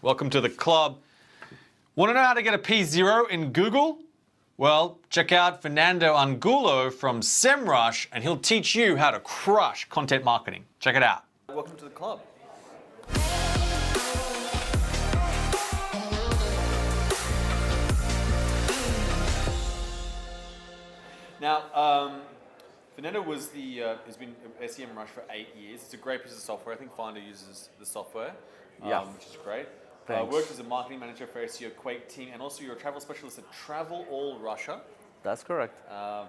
Welcome to the club. Want to know how to get a P0 in Google? Well, check out Fernando Angulo from SEMrush, and he'll teach you how to crush content marketing. Check it out. Welcome to the club. Now, Fernando has been at SEMrush for 8 years. It's a great piece of software. I think Finder uses the software, which is great. Worked as a marketing manager for SEO Quake team, and also you're a travel specialist at Travel All Russia. That's correct.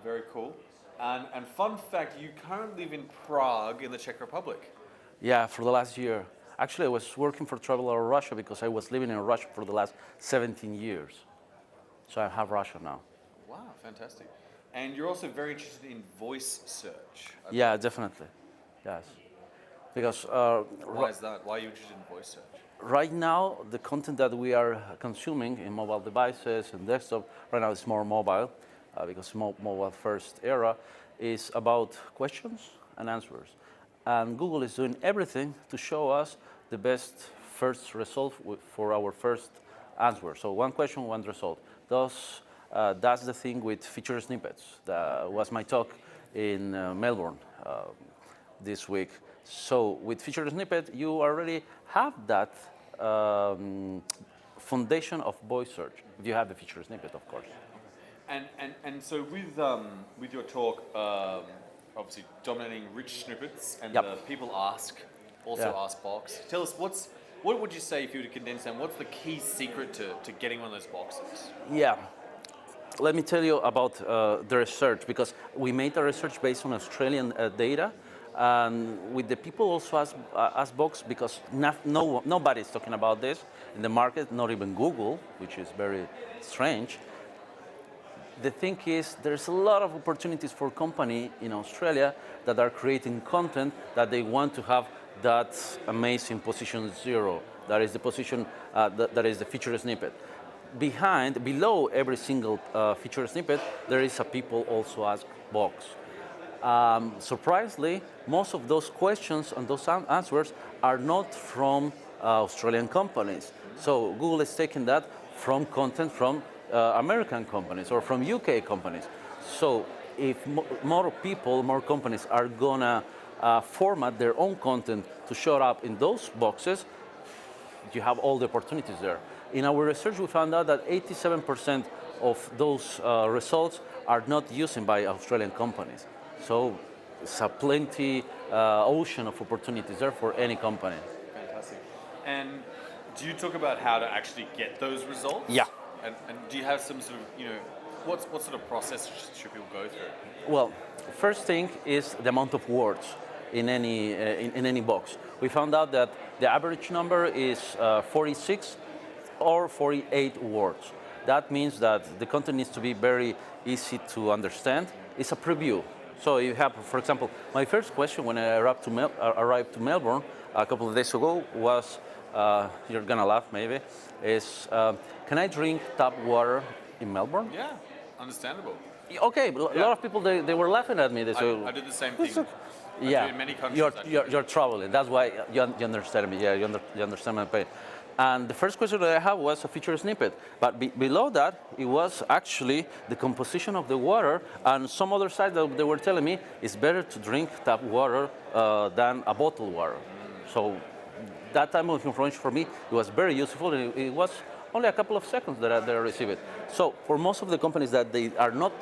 Very cool. And fun fact, you currently live in Prague in the Czech Republic. Yeah, for the last year. Actually, I was working for Travel All Russia because I was living in Russia for the last 17 years. So I have Russia now. Wow, fantastic. And you're also very interested in voice search. Yeah, definitely. Yes. Because why is that? Why are you interested in voice search? Right now, the content that we are consuming in mobile devices and desktop, right now it's more mobile, because mobile first era, is about questions and answers. And Google is doing everything to show us the best first result for our first answer. So one question, one result. That's the thing with feature snippets. That was my talk in Melbourne this week. So with feature snippet, you already have that foundation of voice search. If you have a feature snippet, of course. And so with your talk, obviously dominating rich snippets and the people ask box. Tell us what would you say if you were to condense them? What's the key secret to getting one of those boxes? Yeah. Let me tell you about the research, because we made the research based on Australian data. And with the people also ask box, because nobody's talking about this in the market, not even Google, which is very strange. The thing is, there's a lot of opportunities for company in Australia that are creating content that they want to have that amazing position 0. That is the position, that is the feature snippet. Below every single feature snippet, there is a people also ask box. Surprisingly, most of those questions and those answers are not from Australian companies. So Google is taking that from content from American companies or from UK companies. So if more people, more companies are gonna format their own content to show up in those boxes, you have all the opportunities there. In our research, we found out that 87% of those results are not used by Australian companies. So it's a plenty ocean of opportunities there for any company. Fantastic. And do you talk about how to actually get those results? Yeah. And do you have some sort of, what sort of process should people go through? Well, first thing is the amount of words in any box. We found out that the average number is 46 or 48 words. That means that the content needs to be very easy to understand. It's a preview. So you have, for example, my first question when I arrived to Melbourne a couple of days ago was, you're gonna laugh maybe, is can I drink tap water in Melbourne? Yeah, understandable. Okay, a lot of people, they were laughing at me. They said, I did the same thing. Yeah, in many countries, you're traveling. That's why you understand me. Yeah, you understand my pain. And the first question that I had was a feature snippet. But below that, it was actually the composition of the water. And some other side that they were telling me it's better to drink tap water than a bottled water. So that type of information for me, it was very useful. And it was only a couple of seconds that I received it. So for most of the companies that they are not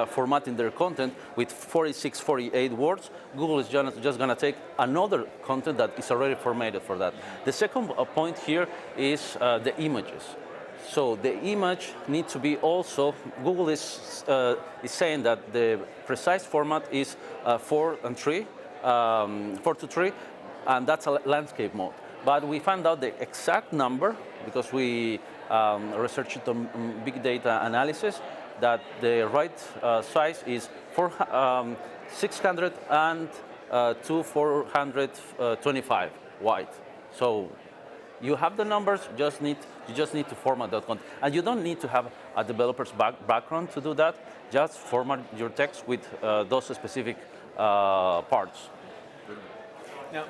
formatting their content with 46, 48 words, Google is just going to take another content that is already formatted for that. The second point here is the images. So the image needs to be also, Google is saying that the precise format is 4 to 3, and that's a landscape mode. But we found out the exact number because we researched it on big data analysis, that the right size is 600 to 425 wide. So you have the numbers, you just need to format that content. And you don't need to have a developer's background to do that. Just format your text with those specific parts. Now,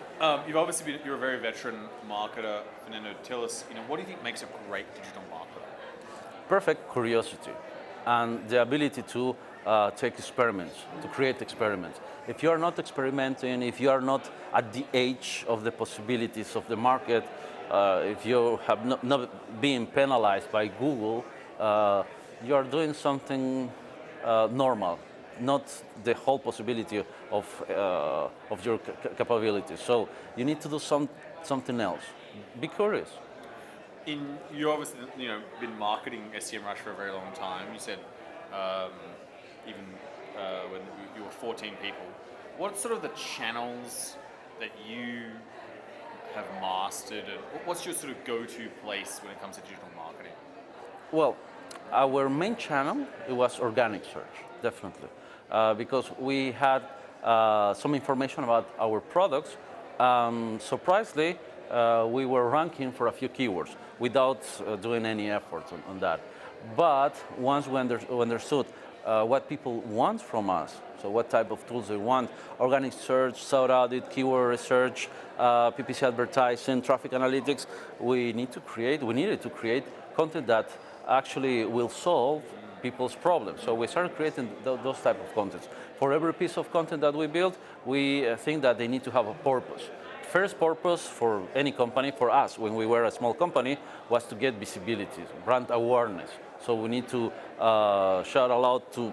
you've obviously been, you're a very veteran marketer, Fernando. Tell us, what do you think makes a great digital marketer? Perfect curiosity and the ability to take experiments, to create experiments. If you are not experimenting, if you are not at the edge of the possibilities of the market, if you have not been penalized by Google, you are doing something normal, not the whole possibility of your capabilities. So you need to do something else. Be curious. You obviously been marketing SEMrush for a very long time. You said even when you were 14 people. What's sort of the channels that you have mastered, and what's your sort of go-to place when it comes to digital marketing? Well, our main channel, it was organic search, definitely, because we had some information about our products. Surprisingly, we were ranking for a few keywords without doing any effort on that. But once we understood what people want from us, so what type of tools they want, organic search, SEO audit, keyword research, PPC advertising, traffic analytics, we needed to create content that actually will solve people's problems. So we started creating those type of contents. For every piece of content that we build, we think that they need to have a purpose. First purpose for any company, for us, when we were a small company, was to get visibility, brand awareness. So we need to shout aloud to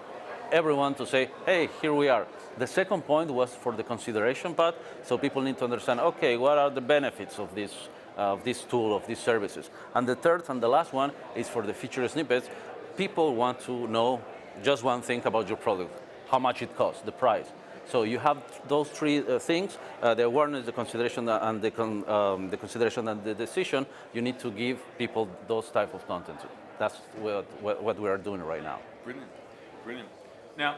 everyone to say, hey, here we are. The second point was for the consideration part, so people need to understand, okay, what are the benefits of this tool, of these services? And the third and the last one is for the feature snippets. People want to know just one thing about your product, how much it costs, the price. So you have those three things, the awareness, the consideration, and the consideration and the decision. You need to give people those type of content. That's what we are doing right now. Brilliant, brilliant. Now,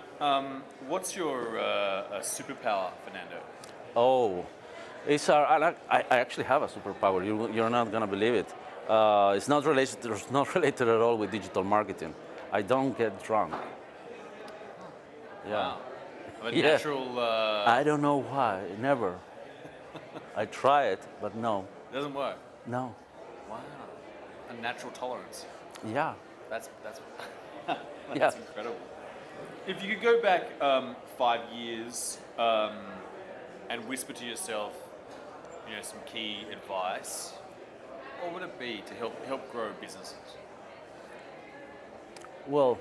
what's your superpower, Fernando? Oh, I actually have a superpower. You're not gonna believe it. It's not related at all with digital marketing. I don't get drunk. Yeah. Wow. A natural. I don't know why. Never. I try it, but no. It doesn't work. No. Wow. A natural tolerance. Yeah. That's Yeah. incredible. If you could go back 5 years and whisper to yourself, some key advice, what would it be to help grow businesses? Well,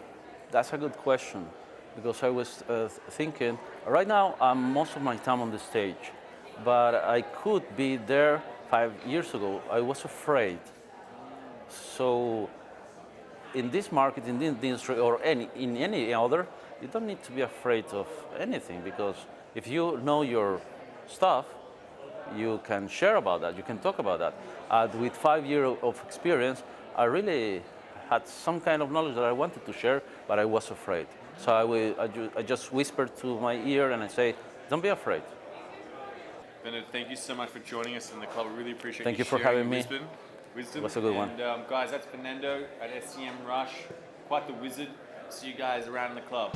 that's a good question, because I was thinking, right now I'm most of my time on the stage, but I could be there 5 years ago. I was afraid. So in this market, in this industry, or in any other, you don't need to be afraid of anything, because if you know your stuff, you can share about that, you can talk about that. With 5 years of experience, I really had some kind of knowledge that I wanted to share, but I was afraid. So I just whispered to my ear and I say, don't be afraid. Bernard, thank you so much for joining us in the club. I really appreciate Thank you you for sharing having me. Wisdom. It was a good one. And guys, that's Fernando at SEMrush. Quite the wizard. See you guys around in the club.